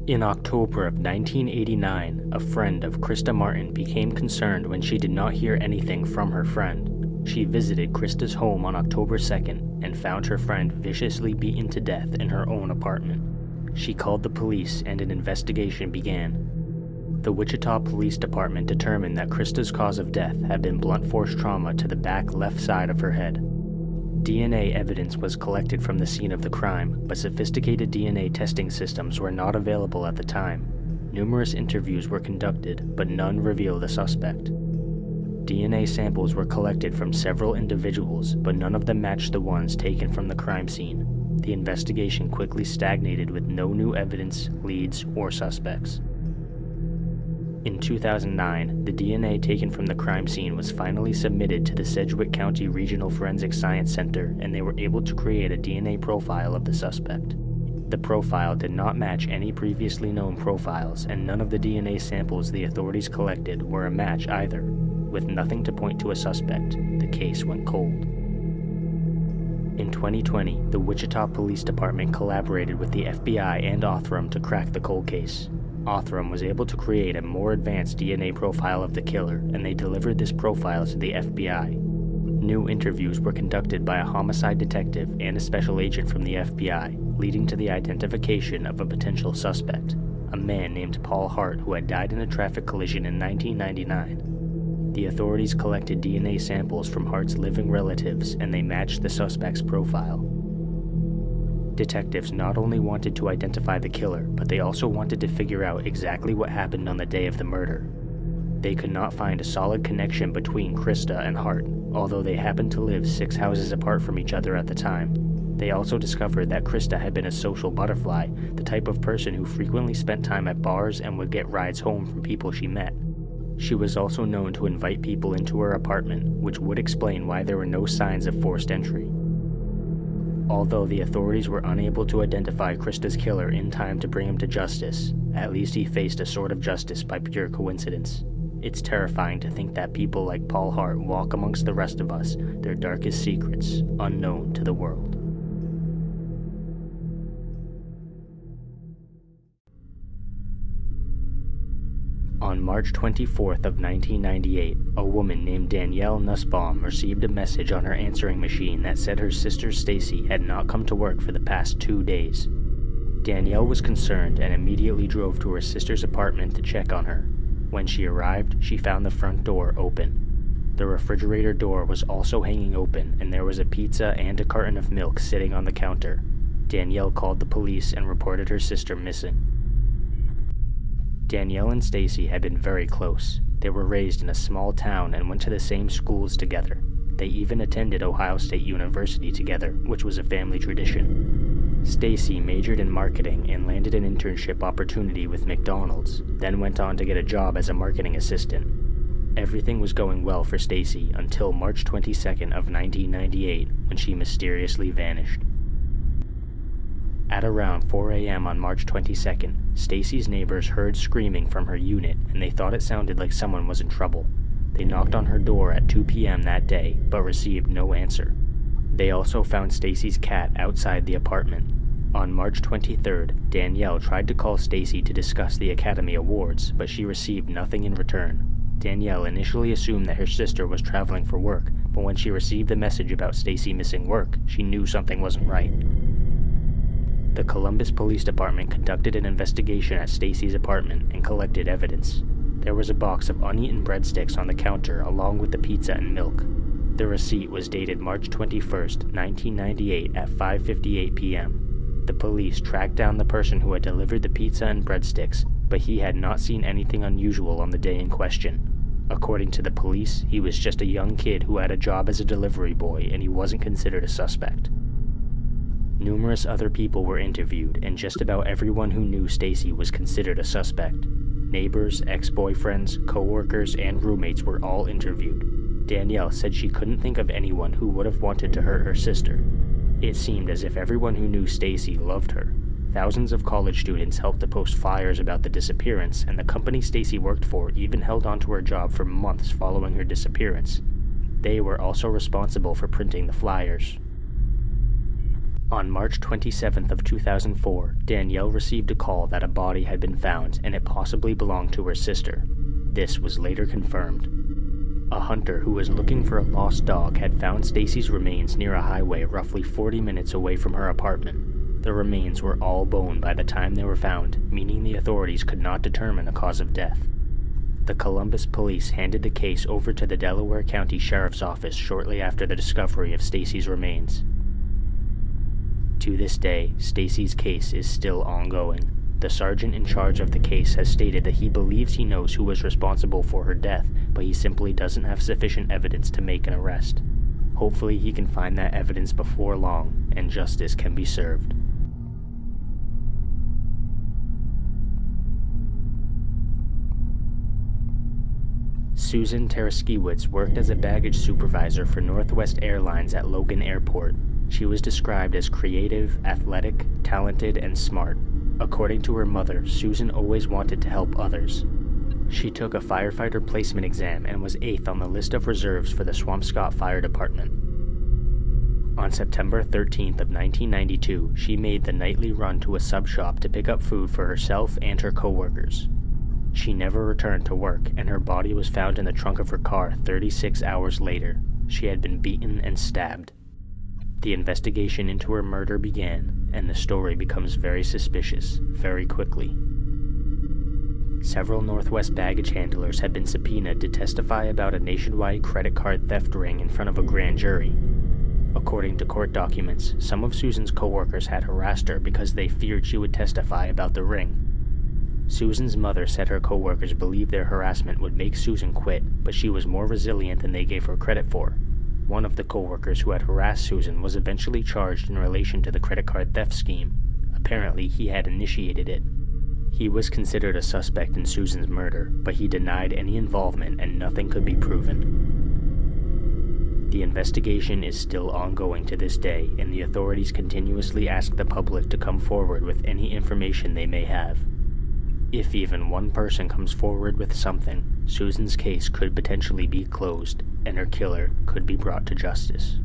In October of 1989, a friend of Krista Martin became concerned when she did not hear anything from her friend. She visited Krista's home on October 2nd and found her friend viciously beaten to death in her own apartment. She called the police and an investigation began. The Wichita Police Department determined that Krista's cause of death had been blunt force trauma to the back left side of her head. DNA evidence was collected from the scene of the crime, but sophisticated DNA testing systems were not available at the time. Numerous interviews were conducted, but none revealed a suspect. DNA samples were collected from several individuals, but none of them matched the ones taken from the crime scene. The investigation quickly stagnated with no new evidence, leads, or suspects. In 2009, the DNA taken from the crime scene was finally submitted to the Sedgwick County Regional Forensic Science Center, and they were able to create a DNA profile of the suspect. The profile did not match any previously known profiles, and none of the DNA samples the authorities collected were a match either. With nothing to point to a suspect, the case went cold. In 2020, the Wichita Police Department collaborated with the FBI and Othram to crack the cold case. Othram was able to create a more advanced DNA profile of the killer, and they delivered this profile to the FBI. New interviews were conducted by a homicide detective and a special agent from the FBI, leading to the identification of a potential suspect, a man named Paul Hart who had died in a traffic collision in 1999. The authorities collected DNA samples from Hart's living relatives, and they matched the suspect's profile. Detectives not only wanted to identify the killer, but they also wanted to figure out exactly what happened on the day of the murder. They could not find a solid connection between Krista and Hart, although they happened to live 6 houses apart from each other at the time. They also discovered that Krista had been a social butterfly, the type of person who frequently spent time at bars and would get rides home from people she met. She was also known to invite people into her apartment, which would explain why there were no signs of forced entry. Although the authorities were unable to identify Krista's killer in time to bring him to justice, at least he faced a sort of justice by pure coincidence. It's terrifying to think that people like Paul Hart walk amongst the rest of us, their darkest secrets, unknown to the world. On March 24th of 1998, a woman named Danielle Nussbaum received a message on her answering machine that said her sister Stacy had not come to work for the past 2 days. Danielle was concerned and immediately drove to her sister's apartment to check on her. When she arrived, she found the front door open. The refrigerator door was also hanging open, and there was a pizza and a carton of milk sitting on the counter. Danielle called the police and reported her sister missing. Danielle and Stacy had been very close. They were raised in a small town and went to the same schools together. They even attended Ohio State University together, which was a family tradition. Stacy majored in marketing and landed an internship opportunity with McDonald's, then went on to get a job as a marketing assistant. Everything was going well for Stacy until March 22nd of 1998, when she mysteriously vanished. At around 4 a.m. on March 22nd, Stacy's neighbors heard screaming from her unit, and they thought it sounded like someone was in trouble. They knocked on her door at 2 p.m. that day, but received no answer. They also found Stacy's cat outside the apartment. On March 23rd, Danielle tried to call Stacy to discuss the Academy Awards, but she received nothing in return. Danielle initially assumed that her sister was traveling for work, but when she received the message about Stacy missing work, she knew something wasn't right. The Columbus Police Department conducted an investigation at Stacy's apartment and collected evidence. There was a box of uneaten breadsticks on the counter along with the pizza and milk. The receipt was dated March 21st, 1998 at 5:58 p.m. The police tracked down the person who had delivered the pizza and breadsticks, but he had not seen anything unusual on the day in question. According to the police, he was just a young kid who had a job as a delivery boy, and he wasn't considered a suspect. Numerous other people were interviewed, and just about everyone who knew Stacy was considered a suspect. Neighbors, ex-boyfriends, co-workers, and roommates were all interviewed. Danielle said she couldn't think of anyone who would have wanted to hurt her sister. It seemed as if everyone who knew Stacy loved her. Thousands of college students helped to post flyers about the disappearance, and the company Stacy worked for even held onto her job for months following her disappearance. They were also responsible for printing the flyers. On March 27th of 2004, Danielle received a call that a body had been found and it possibly belonged to her sister. This was later confirmed. A hunter who was looking for a lost dog had found Stacy's remains near a highway roughly 40 minutes away from her apartment. The remains were all bone by the time they were found, meaning the authorities could not determine a cause of death. The Columbus police handed the case over to the Delaware County Sheriff's Office shortly after the discovery of Stacy's remains. To this day, Stacy's case is still ongoing. The sergeant in charge of the case has stated that he believes he knows who was responsible for her death, but he simply doesn't have sufficient evidence to make an arrest. Hopefully he can find that evidence before long, and justice can be served. Susan Taraskiewicz worked as a baggage supervisor for Northwest Airlines at Logan Airport. She was described as creative, athletic, talented, and smart. According to her mother, Susan always wanted to help others. She took a firefighter placement exam and was 8th on the list of reserves for the Swampscott Fire Department. On September 13th of 1992, she made the nightly run to a sub shop to pick up food for herself and her co-workers. She never returned to work, and her body was found in the trunk of her car 36 hours later. She had been beaten and stabbed. The investigation into her murder began, and the story becomes very suspicious very quickly. Several Northwest baggage handlers had been subpoenaed to testify about a nationwide credit card theft ring in front of a grand jury. According to court documents, some of Susan's co-workers had harassed her because they feared she would testify about the ring. Susan's mother said her co-workers believed their harassment would make Susan quit, but she was more resilient than they gave her credit for. One of the co-workers who had harassed Susan was eventually charged in relation to the credit card theft scheme. Apparently, he had initiated it. He was considered a suspect in Susan's murder, but he denied any involvement and nothing could be proven. The investigation is still ongoing to this day, and the authorities continuously ask the public to come forward with any information they may have. If even one person comes forward with something, Susan's case could potentially be closed, and her killer could be brought to justice.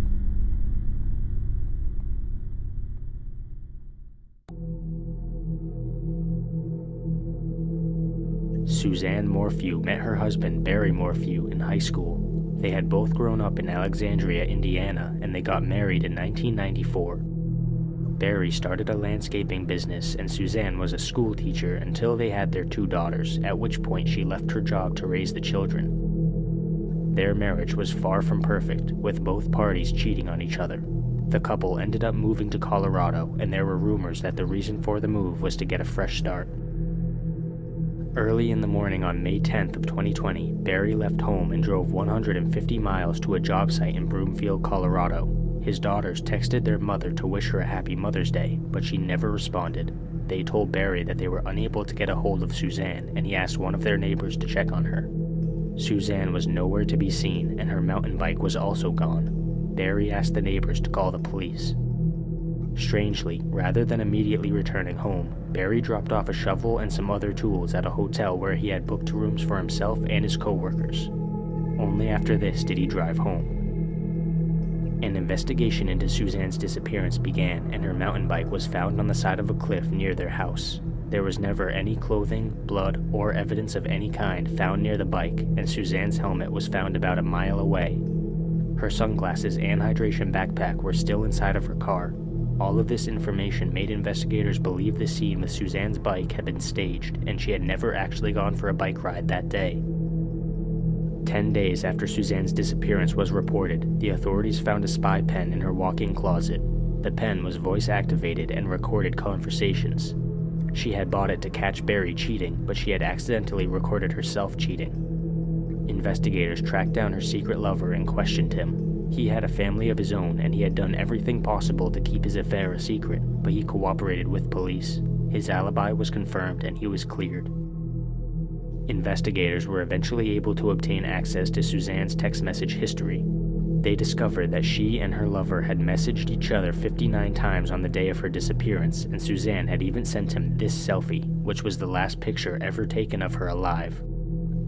Suzanne Morphew met her husband Barry Morphew in high school. They had both grown up in Alexandria, Indiana, and they got married in 1994. Barry started a landscaping business and Suzanne was a school teacher until they had their 2 daughters, at which point she left her job to raise the children. Their marriage was far from perfect, with both parties cheating on each other. The couple ended up moving to Colorado, and there were rumors that the reason for the move was to get a fresh start. Early in the morning on May 10th of 2020, Barry left home and drove 150 miles to a job site in Broomfield, Colorado. His daughters texted their mother to wish her a happy Mother's Day, but she never responded. They told Barry that they were unable to get a hold of Suzanne, and he asked one of their neighbors to check on her. Suzanne was nowhere to be seen, and her mountain bike was also gone. Barry asked the neighbors to call the police. Strangely, rather than immediately returning home, Barry dropped off a shovel and some other tools at a hotel where he had booked rooms for himself and his co-workers. Only after this did he drive home. An investigation into Suzanne's disappearance began, and her mountain bike was found on the side of a cliff near their house. There was never any clothing, blood, or evidence of any kind found near the bike, and Suzanne's helmet was found about a mile away. Her sunglasses and hydration backpack were still inside of her car. All of this information made investigators believe the scene with Suzanne's bike had been staged, and she had never actually gone for a bike ride that day. 10 days after Suzanne's disappearance was reported, the authorities found a spy pen in her walk-in closet. The pen was voice-activated and recorded conversations. She had bought it to catch Barry cheating, but she had accidentally recorded herself cheating. Investigators tracked down her secret lover and questioned him. He had a family of his own, and he had done everything possible to keep his affair a secret, but he cooperated with police. His alibi was confirmed, and he was cleared. Investigators were eventually able to obtain access to Suzanne's text message history. They discovered that she and her lover had messaged each other 59 times on the day of her disappearance, and Suzanne had even sent him this selfie, which was the last picture ever taken of her alive.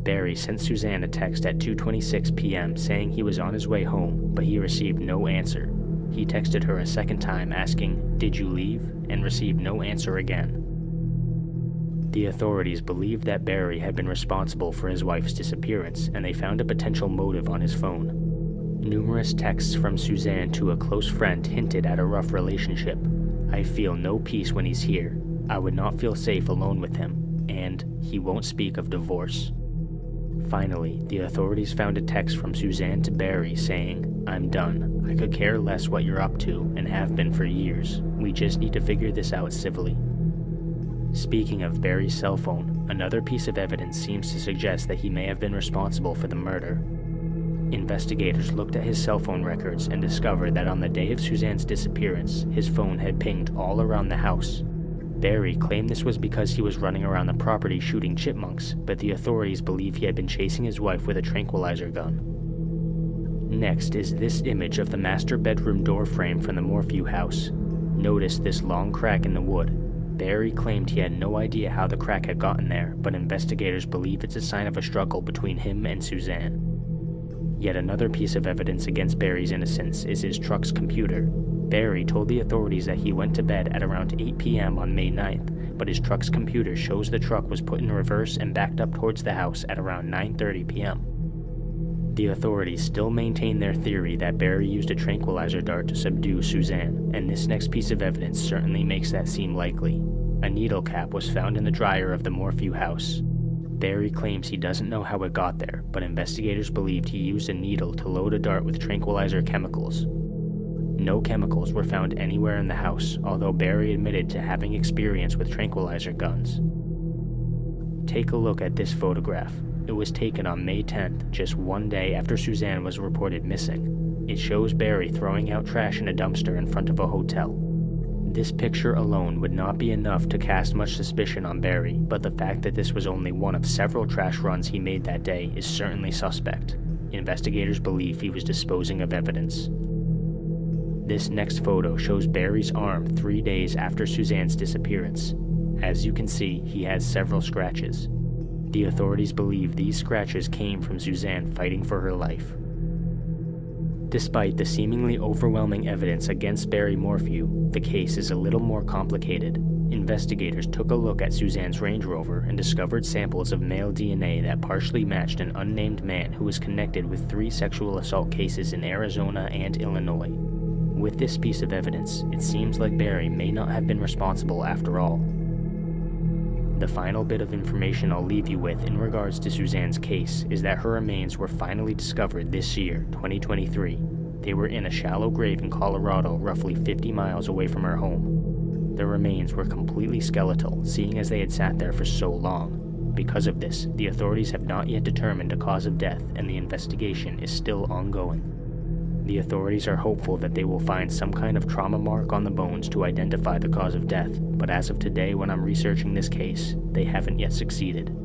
Barry sent Suzanne a text at 2:26 p.m. saying he was on his way home, but he received no answer. He texted her a second time asking, "Did you leave?" and received no answer again. The authorities believed that Barry had been responsible for his wife's disappearance, and they found a potential motive on his phone. Numerous texts from Suzanne to a close friend hinted at a rough relationship. "I feel no peace when he's here. I would not feel safe alone with him," and "he won't speak of divorce." Finally, the authorities found a text from Suzanne to Barry saying, "I'm done. I could care less what you're up to and have been for years. We just need to figure this out civilly." Speaking of Barry's cell phone, another piece of evidence seems to suggest that he may have been responsible for the murder. Investigators looked at his cell phone records and discovered that on the day of Suzanne's disappearance, his phone had pinged all around the house. Barry claimed this was because he was running around the property shooting chipmunks, but the authorities believe he had been chasing his wife with a tranquilizer gun. Next is this image of the master bedroom door frame from the Morphew house. Notice this long crack in the wood. Barry claimed he had no idea how the crack had gotten there, but investigators believe it's a sign of a struggle between him and Suzanne. Yet another piece of evidence against Barry's innocence is his truck's computer. Barry told the authorities that he went to bed at around 8 p.m. on May 9th, but his truck's computer shows the truck was put in reverse and backed up towards the house at around 9:30 p.m. The authorities still maintain their theory that Barry used a tranquilizer dart to subdue Suzanne, and this next piece of evidence certainly makes that seem likely. A needle cap was found in the dryer of the Morphew house. Barry claims he doesn't know how it got there, but investigators believed he used a needle to load a dart with tranquilizer chemicals. No chemicals were found anywhere in the house, although Barry admitted to having experience with tranquilizer guns. Take a look at this photograph. It was taken on May 10th, just one day after Suzanne was reported missing. It shows Barry throwing out trash in a dumpster in front of a hotel. This picture alone would not be enough to cast much suspicion on Barry, but the fact that this was only one of several trash runs he made that day is certainly suspect. Investigators believe he was disposing of evidence. This next photo shows Barry's arm 3 days after Suzanne's disappearance. As you can see, he has several scratches. The authorities believe these scratches came from Suzanne fighting for her life. Despite the seemingly overwhelming evidence against Barry Morphew, the case is a little more complicated. Investigators took a look at Suzanne's Range Rover and discovered samples of male DNA that partially matched an unnamed man who was connected with 3 sexual assault cases in Arizona and Illinois. With this piece of evidence, it seems like Barry may not have been responsible after all. The final bit of information I'll leave you with in regards to Suzanne's case is that her remains were finally discovered this year, 2023. They were in a shallow grave in Colorado, roughly 50 miles away from her home. The remains were completely skeletal, seeing as they had sat there for so long. Because of this, the authorities have not yet determined a cause of death, and the investigation is still ongoing. The authorities are hopeful that they will find some kind of trauma mark on the bones to identify the cause of death, but as of today when I'm researching this case, they haven't yet succeeded.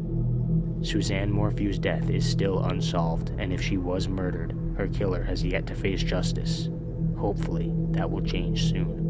Suzanne Morphew's death is still unsolved, and if she was murdered, her killer has yet to face justice. Hopefully, that will change soon.